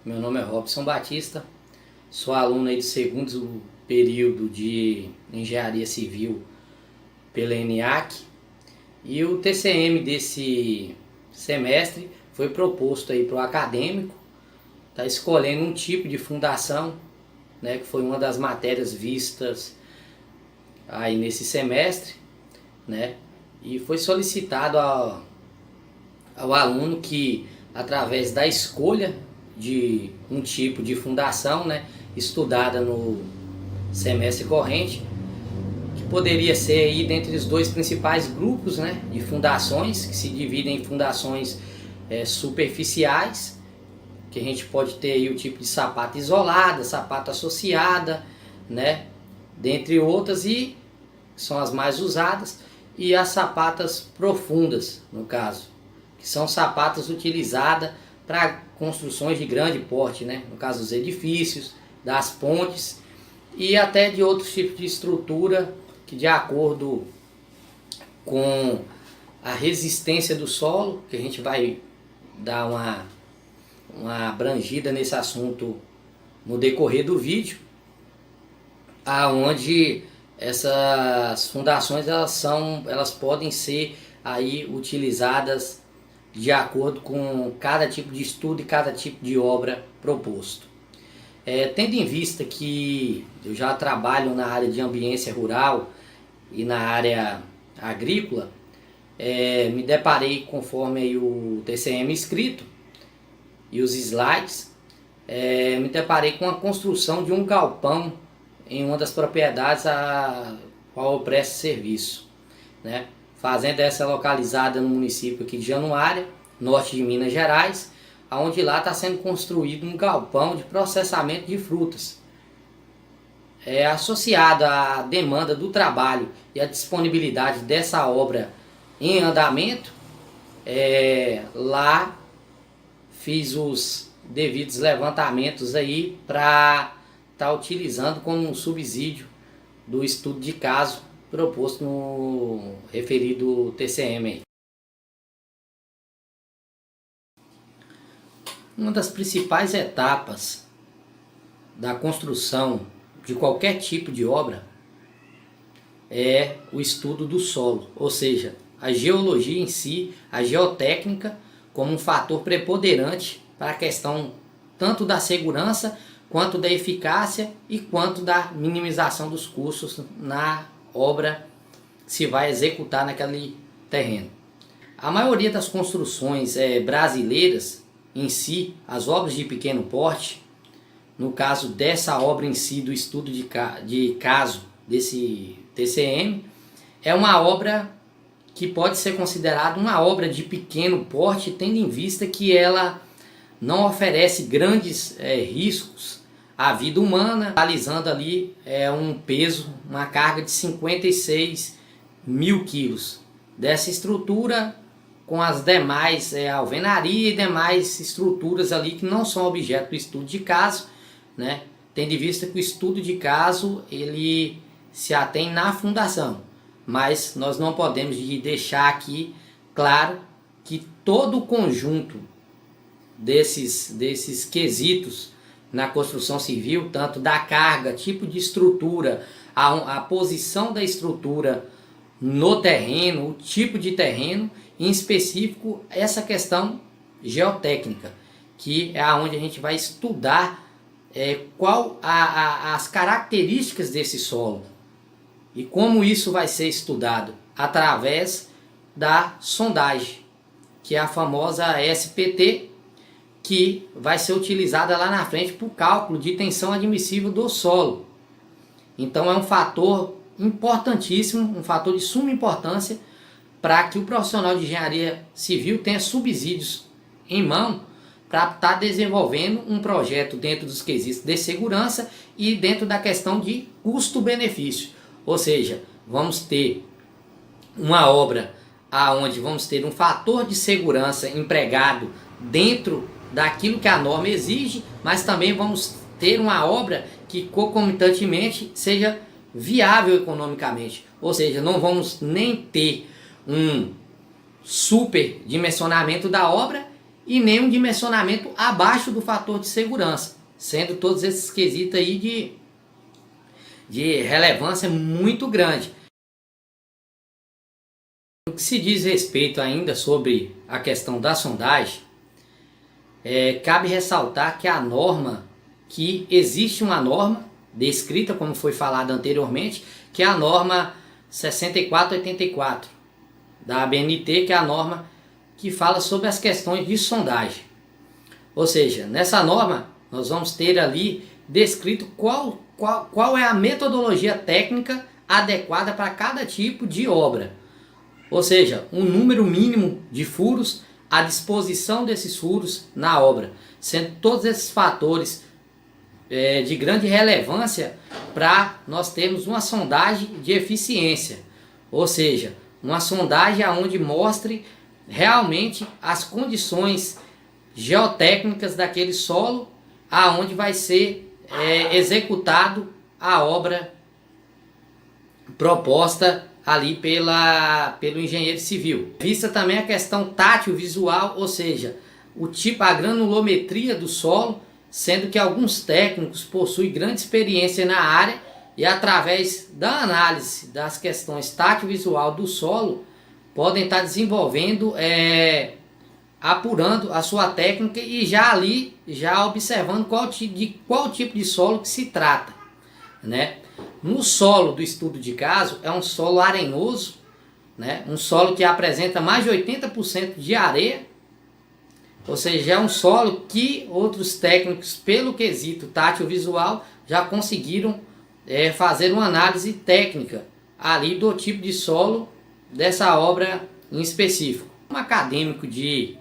Meu nome é Robson Batista, sou aluno aí do segundo período de Engenharia Civil pela ENIAC e o TCM desse semestre foi proposto aí para o acadêmico, tá escolhendo um tipo de fundação, né, que foi uma das matérias vistas aí nesse semestre, né, e foi solicitado ao aluno que, através da escolha de um tipo de fundação, né, estudada no semestre corrente, que poderia ser aí dentre os dois principais grupos, né, de fundações, que se dividem em fundações superficiais, que a gente pode ter aí o tipo de sapata isolada, sapata associada, né, dentre outras, e são as mais usadas, e as sapatas profundas, no caso, que são sapatas utilizadas para construções de grande porte, né? No caso dos edifícios, das pontes e até de outros tipos de estrutura que, de acordo com a resistência do solo, que a gente vai dar uma abrangida nesse assunto no decorrer do vídeo, aonde essas fundações elas podem ser aí utilizadas de acordo com cada tipo de estudo e cada tipo de obra proposto. Tendo em vista que eu já trabalho na área de ambiência rural e na área agrícola, me deparei, conforme aí o TCM escrito e os slides, me deparei com a construção de um galpão em uma das propriedades a qual eu presto serviço, né? Fazenda essa localizada no município aqui de Januária, norte de Minas Gerais, onde lá está sendo construído um galpão de processamento de frutas. Associado à demanda do trabalho e à disponibilidade dessa obra em andamento, lá fiz os devidos levantamentos aí para estar utilizando como um subsídio do estudo de caso proposto no referido TCM aí. Uma das principais etapas da construção de qualquer tipo de obra é o estudo do solo, ou seja, a geologia em si, a geotécnica, como um fator preponderante para a questão tanto da segurança, quanto da eficácia e quanto da minimização dos custos na obra que se vai executar naquele terreno. A maioria das construções brasileiras em si, as obras de pequeno porte, no caso dessa obra em si, do estudo de caso desse TCM, é uma obra que pode ser considerada uma obra de pequeno porte, tendo em vista que ela não oferece grandes riscos à vida humana, realizando ali um peso, uma carga de 56 mil quilos dessa estrutura, com as demais alvenaria e demais estruturas ali que não são objeto do estudo de caso, né? Tendo em vista que o estudo de caso ele se atém na fundação, mas nós não podemos deixar aqui claro que todo o conjunto desses quesitos na construção civil, tanto da carga, tipo de estrutura, a posição da estrutura no terreno, o tipo de terreno, em específico essa questão geotécnica, que é onde a gente vai estudar qual as características desse solo e como isso vai ser estudado através da sondagem, que é a famosa SPT, que vai ser utilizada lá na frente para o cálculo de tensão admissível do solo. Então é um fator importantíssimo, um fator de suma importância para que o profissional de engenharia civil tenha subsídios em mão para estar desenvolvendo um projeto dentro dos quesitos de segurança e dentro da questão de custo-benefício. Ou seja, vamos ter uma obra onde vamos ter um fator de segurança empregado dentro daquilo que a norma exige, mas também vamos ter uma obra que concomitantemente seja viável economicamente. Ou seja, não vamos nem ter um superdimensionamento da obra e nem um dimensionamento abaixo do fator de segurança, sendo todos esses quesitos aí de relevância muito grande. No que se diz respeito ainda sobre a questão da sondagem, cabe ressaltar que existe uma norma descrita, como foi falado anteriormente, que é a norma 6484 da ABNT, que é a norma que fala sobre as questões de sondagem. Ou seja, nessa norma nós vamos ter ali descrito qual é a metodologia técnica adequada para cada tipo de obra. Ou seja, um número mínimo de furos, a disposição desses furos na obra, sendo todos esses fatores de grande relevância para nós termos uma sondagem de eficiência. Ou seja, uma sondagem onde mostre realmente as condições geotécnicas daquele solo aonde vai ser executado a obra proposta ali pelo engenheiro civil. Vista também a questão tátil visual, ou seja, a granulometria do solo, sendo que alguns técnicos possuem grande experiência na área e através da análise das questões tátil visual do solo podem estar desenvolvendo, apurando a sua técnica e já observando qual tipo de solo que se trata, né? No solo do estudo de caso é um solo arenoso, né? Um solo que apresenta mais de 80% de areia, ou seja, é um solo que outros técnicos, pelo quesito tátil visual, já conseguiram fazer uma análise técnica ali do tipo de solo dessa obra em específico. Um acadêmico de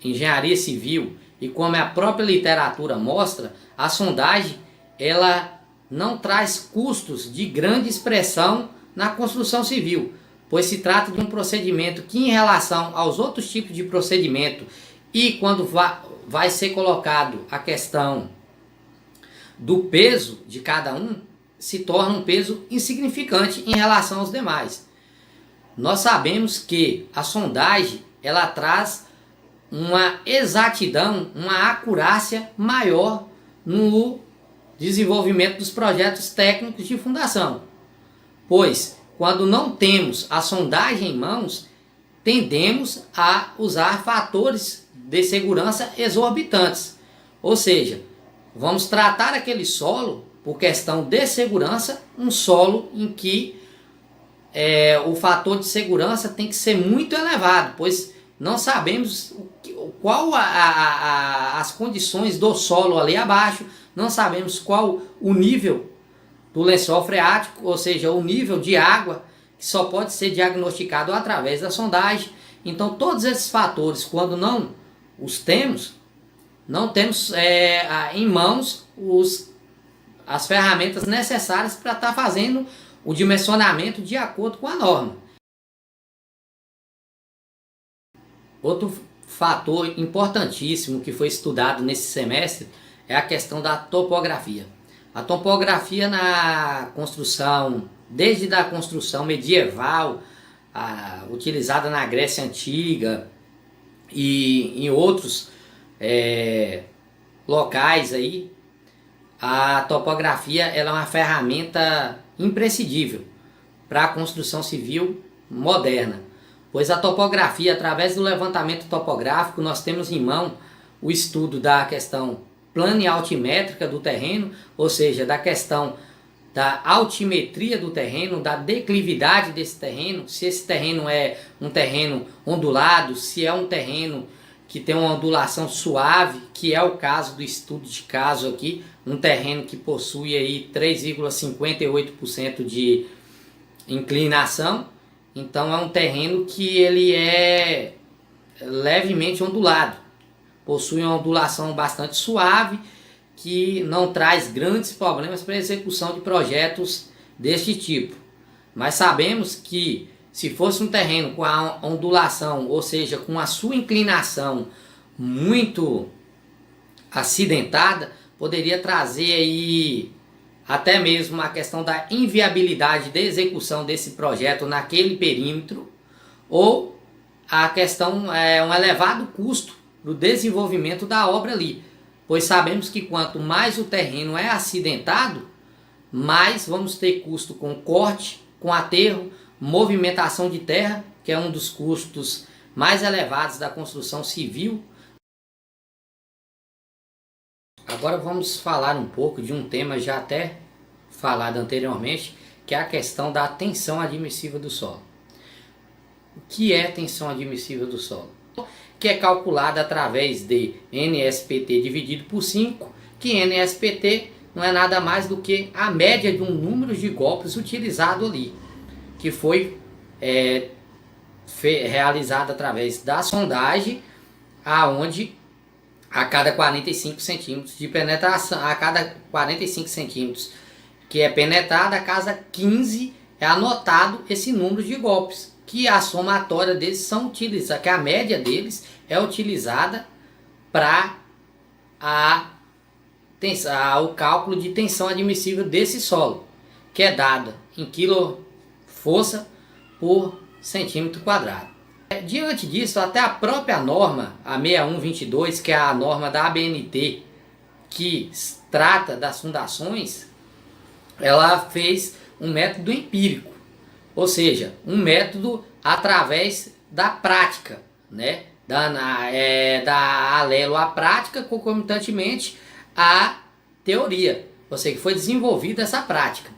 engenharia civil e como a própria literatura mostra, a sondagem ela não traz custos de grande expressão na construção civil, pois se trata de um procedimento que, em relação aos outros tipos de procedimento e quando vai ser colocado a questão do peso de cada um, se torna um peso insignificante em relação aos demais. Nós sabemos que a sondagem ela traz uma exatidão, uma acurácia maior no desenvolvimento dos projetos técnicos de fundação, pois quando não temos a sondagem em mãos, tendemos a usar fatores de segurança exorbitantes, ou seja, vamos tratar aquele solo por questão de segurança, um solo em que o fator de segurança tem que ser muito elevado, pois não sabemos qual as condições do solo ali abaixo, não sabemos qual o nível do lençol freático, ou seja, o nível de água, que só pode ser diagnosticado através da sondagem. Então todos esses fatores, quando não temos em mãos as ferramentas necessárias para estar fazendo o dimensionamento de acordo com a norma. Outro fator importantíssimo que foi estudado nesse semestre é a questão da topografia. A topografia na construção, desde a construção medieval, utilizada na Grécia Antiga e em outros locais aí, a topografia ela é uma ferramenta imprescindível para a construção civil moderna, pois a topografia, através do levantamento topográfico, nós temos em mão o estudo da questão planialtimétrica do terreno, ou seja, da questão da altimetria do terreno, da declividade desse terreno, se esse terreno é um terreno ondulado, se é um terreno que tem uma ondulação suave, que é o caso do estudo de caso aqui, um terreno que possui aí 3,58% de inclinação. Então é um terreno que ele é levemente ondulado, possui uma ondulação bastante suave, que não traz grandes problemas para a execução de projetos deste tipo. Mas sabemos que se fosse um terreno com a ondulação, ou seja, com a sua inclinação muito acidentada, poderia trazer aí até mesmo a questão da inviabilidade de execução desse projeto naquele perímetro, ou a questão um elevado custo para o desenvolvimento da obra ali. Pois sabemos que quanto mais o terreno é acidentado, mais vamos ter custo com corte, com aterro, movimentação de terra, que é um dos custos mais elevados da construção civil. Agora vamos falar um pouco de um tema já até falado anteriormente, que é a questão da tensão admissível do solo. O que é tensão admissível do solo? Que é calculada através de NSPT dividido por 5, que NSPT não é nada mais do que a média de um número de golpes utilizado ali, que foi realizado através da sondagem, aonde a cada 45 centímetros de penetração, a cada 45 centímetros que é penetrada, a cada 15 é anotado esse número de golpes, que a somatória deles são utilizadas, que a média deles é utilizada para o cálculo de tensão admissível desse solo, que é dada em kg-força por centímetro quadrado. Diante disso, até a própria norma, a 6122, que é a norma da ABNT, que trata das fundações, ela fez um método empírico, ou seja, um método através da prática, né? Da alelo à prática, concomitantemente à teoria, ou seja, que foi desenvolvida essa prática.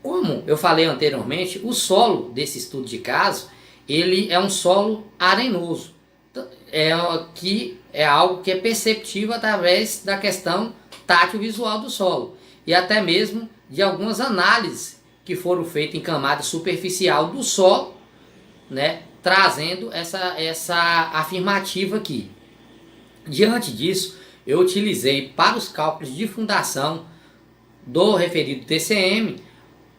Como eu falei anteriormente, o solo desse estudo de caso, ele é um solo arenoso, que é algo que é perceptível através da questão tátil-visual do solo, e até mesmo de algumas análises que foram feitas em camada superficial do solo, né, trazendo essa afirmativa aqui. Diante disso, eu utilizei para os cálculos de fundação do referido TCM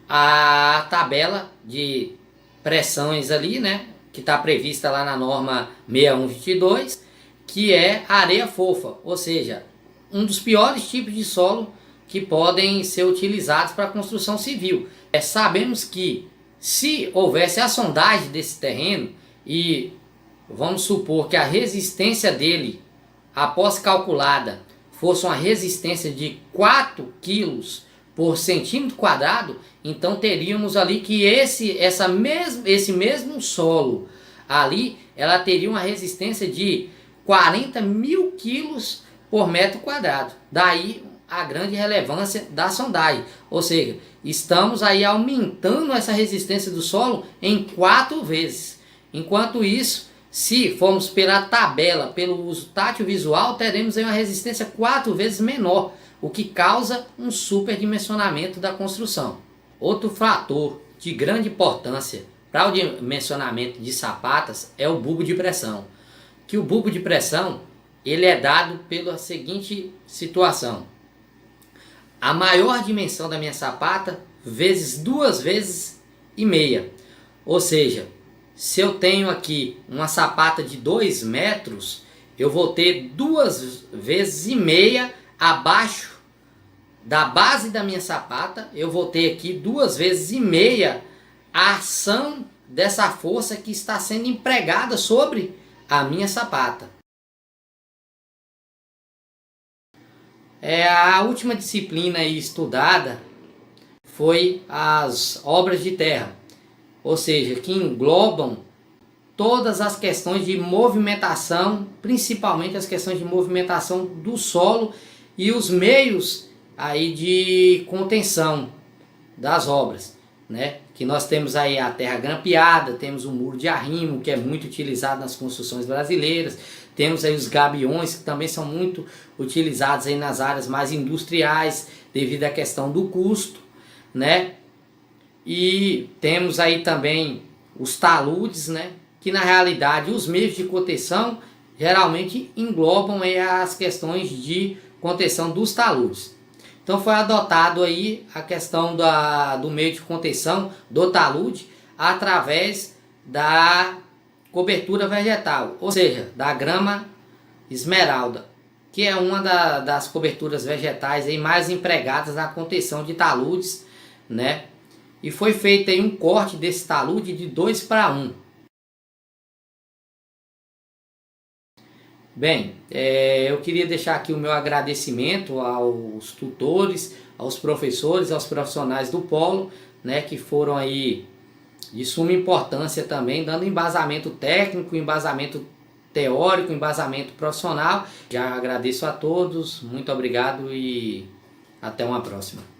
a tabela de pressões ali, né, que está prevista lá na norma 6122, que é areia fofa, ou seja, um dos piores tipos de solo que podem ser utilizados para a construção civil. Sabemos que se houvesse a sondagem desse terreno e vamos supor que a resistência dele, após calculada, fosse uma resistência de 4 kg por centímetro quadrado, então teríamos ali que esse mesmo solo ali, ela teria uma resistência de 40.000 quilos por metro quadrado. Daí a grande relevância da sondagem, ou seja, estamos aí aumentando essa resistência do solo em 4 vezes. Enquanto isso, se formos pela tabela, pelo uso tátil visual, teremos aí uma resistência 4 vezes menor, o que causa um superdimensionamento da construção. Outro fator de grande importância para o dimensionamento de sapatas é o bulbo de pressão. Que o bulbo de pressão ele é dado pela seguinte situação: a maior dimensão da minha sapata vezes 2,5 vezes. Ou seja, se eu tenho aqui uma sapata de 2 metros, eu vou ter 2,5 vezes abaixo da base da minha sapata, eu vou ter aqui 2,5 vezes a ação dessa força que está sendo empregada sobre a minha sapata. A última disciplina estudada foi as obras de terra, ou seja, que englobam todas as questões de movimentação, principalmente as questões de movimentação do solo e os meios aí de contenção das obras, né? Que nós temos aí a terra grampeada, temos o muro de arrimo, que é muito utilizado nas construções brasileiras, temos aí os gabiões, que também são muito utilizados aí nas áreas mais industriais, devido à questão do custo, né? E temos aí também os taludes, né? Que na realidade os meios de contenção geralmente englobam aí as questões de contenção dos taludes. Então foi adotado aí a questão do meio de contenção do talude através da cobertura vegetal, ou seja, da grama esmeralda, que é uma das coberturas vegetais aí mais empregadas na contenção de taludes, né? E foi feito aí um corte desse talude de 2:1. Bem, eu queria deixar aqui o meu agradecimento aos tutores, aos professores, aos profissionais do Polo, né, que foram aí de suma importância também, dando embasamento técnico, embasamento teórico, embasamento profissional. Já agradeço a todos, muito obrigado e até uma próxima.